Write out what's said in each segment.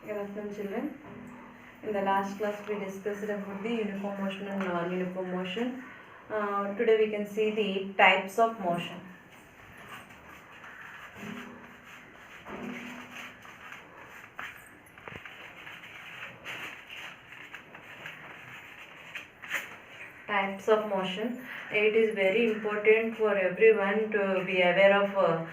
Good afternoon, children. In the last class, we discussed about the uniform motion and non-uniform motion. Today, we can see the types of motion. Types of motion. It is very important for everyone to be aware of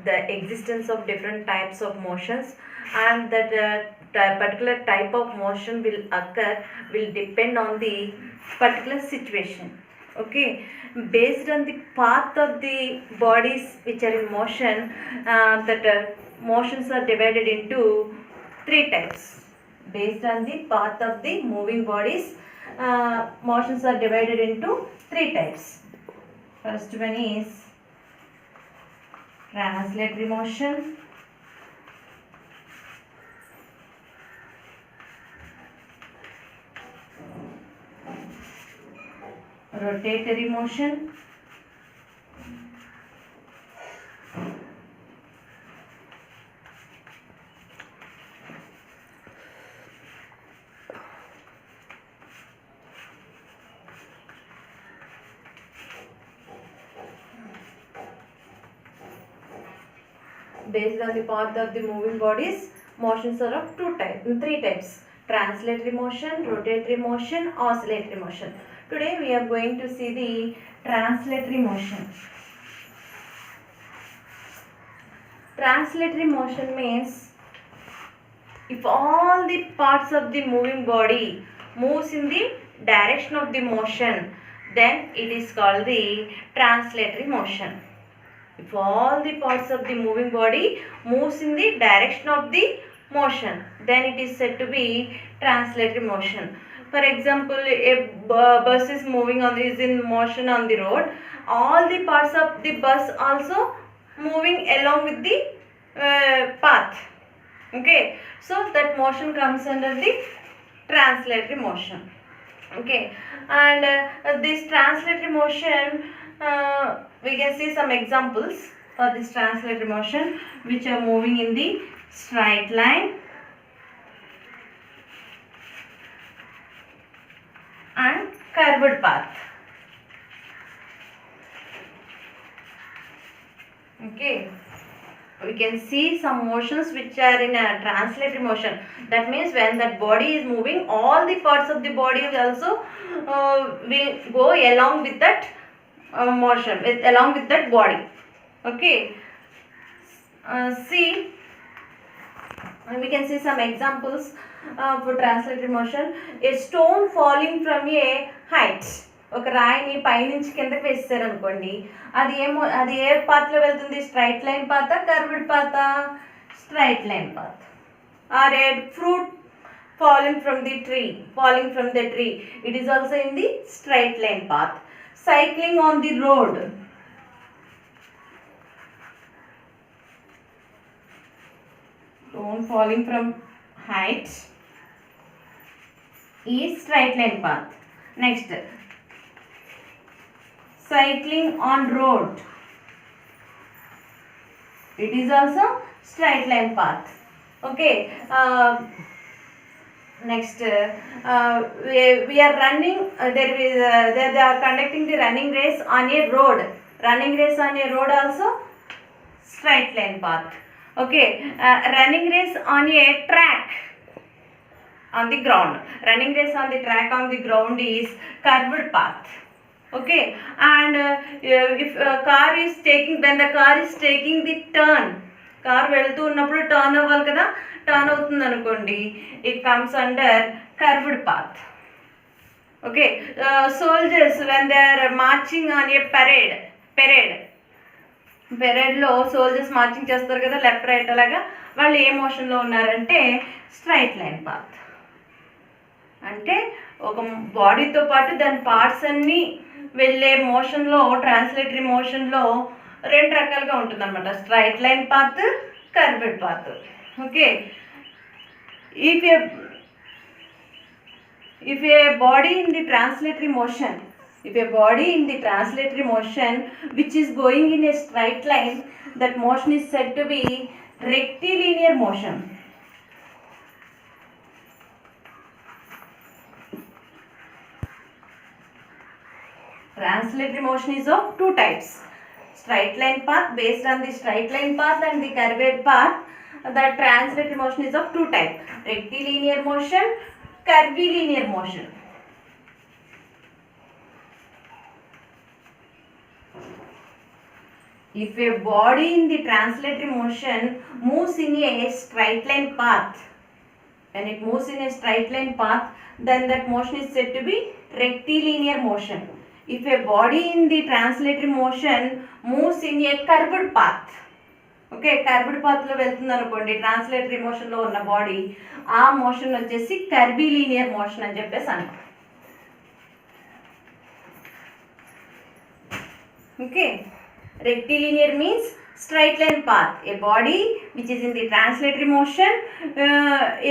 the existence of different types of motions, and that particular type of motion will depend on the particular situation. Okay, based on the path of the bodies which are in motion, that motions are divided into three types. Based on the path of the moving bodies, motions are divided into three types. First one is translatory motion, rotatory motion, based on the path of the moving bodies, motions are of three types: translatory motion, rotatory motion, oscillatory motion. Today we are going to see the translatory motion. Translatory motion means if all the parts of the moving body moves in the direction of the motion, then it is called the translatory motion. If all the parts of the moving body moves in the direction of the motion, then it is said to be translatory motion. For example, a bus is is in motion on the road. All the parts of the bus also moving along with the path. Okay, so that motion comes under the translatory motion. Okay, and this translatory motion, we can see some examples for this translatory motion which are moving in the straight line and curved path. Okay, we can see some motions which are in a translatory motion. That means when that body is moving, all the parts of the body also will go along with that motion, along with that body. Okay, see, we can see some examples for translatory motion. A stone falling from a height. ఒక రాయిని పైనుంచి కిందకి వేస్తారు అనుకోండి, అది ఏ పాత్లో వెళ్తుంది? Straight line path, curved path? Straight line path. Are a fruit falling from the tree, it is also in the straight line path. Cycling on the road, stone falling from height is straight line path. Next, cycling on road, it is also straight line path. Okay, next, we are running, they are conducting the running race on a road. Running race on a road also straight line path. Okay, running race on a track on the ground. Running race on the track on the ground is curved path. Okay, and if car is taking, when the car is taking the turn, car వెళ్తూ ఉన్నప్పుడు turn అవ్వాలి కదా, turn అవుతుంది అనుకోండి, it comes under curved path. Okay, soldiers when they are marching on a పెరేడ్లో soldiers marching చేస్తారు కదా, left right అలాగా, వాళ్ళు ఏ మోషన్లో ఉన్నారంటే స్ట్రైట్ లైన్ పాత్. అంటే ఒక బాడీతో పాటు దాని పార్ట్స్ అన్నీ వెళ్ళే మోషన్లో, ట్రాన్స్లేటరీ మోషన్లో రెండు రకాలుగా ఉంటుంది అనమాట, straight line path, curved path. Okay, if a body in the translatory motion which is going in a straight line, that motion is said to be rectilinear motion. Translatory motion is of two types. Straight line path, based on the straight line path and the curved path, the translatory motion is of two types. Rectilinear motion, curvilinear motion. If a body in the translatory motion moves in a straight line path, when it moves in a straight line path, then that motion is said to be rectilinear motion. If a body in the translatory motion moves in a curved path, okay, curved path లో వెళ్తుంది అనుకోండి translatory motion లో ఉన్న body, ఆ motion వచ్చేసి కర్వీలీనియర్ motion అని చెప్పేసి అంటాం. Okay, rectilinear means straight line path. A body which is in the translatory motion,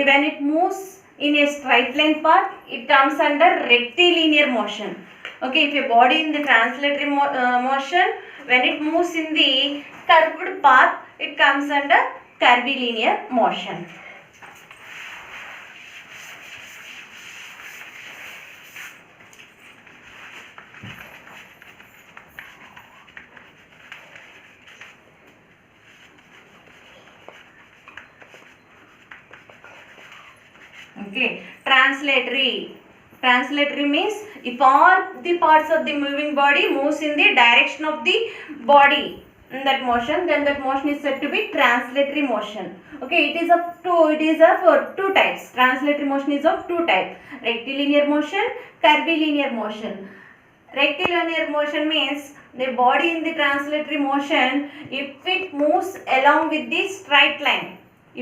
when it moves in a straight line path, it comes under rectilinear motion. Okay, if a body in the translatory motion, when it moves in the curved path, it comes under curvilinear motion. Okay, translatory means if all the parts of the moving body moves in the direction of the body in that motion, then that motion is said to be translatory motion. Okay, it is of two types. Translatory motion is of two types: rectilinear motion, curvilinear motion. Rectilinear motion means the body in the translatory motion, if it moves along with the straight line,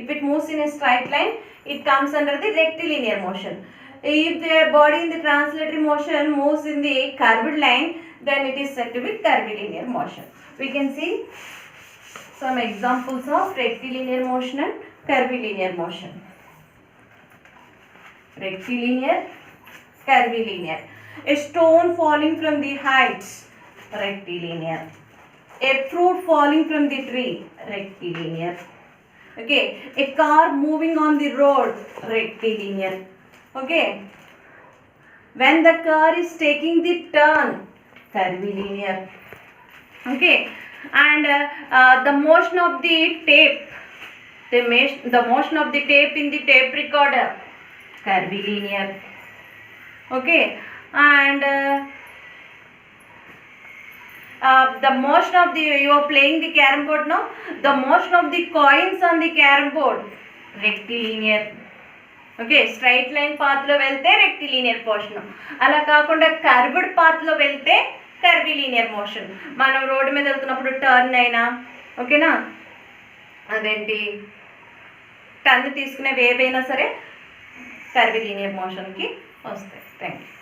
if it moves in a straight line, it comes under the rectilinear motion. If the body in the translatory motion moves in the curved line, then it is said to be curvilinear motion. We can see some examples of rectilinear motion and curvilinear motion. Rectilinear, curvilinear. A stone falling from the heights, rectilinear. A fruit falling from the tree, rectilinear. Okay, a car moving on the road, rectilinear. Okay, when the car is taking the turn, curvilinear. Okay, and the motion of the tape, the motion of the tape in the tape recorder, curvilinear. Okay, and the motion of the, you are playing the carom board now, the motion of the coins on the carom board, rectilinear. Okay, straight line పాత్లో వెళ్తే rectilinear motion, అలా కాకుండా curved పాత్లో వెళ్తే కర్విలీనియర్ motion. మనం road మీద వెళ్తున్నప్పుడు turn అయినా, ఓకేనా, అదేంటి టర్న్ తీసుకునే వేవ్ అయినా సరే కర్విలీనియర్ మోషన్కి వస్తాయి. Thank you.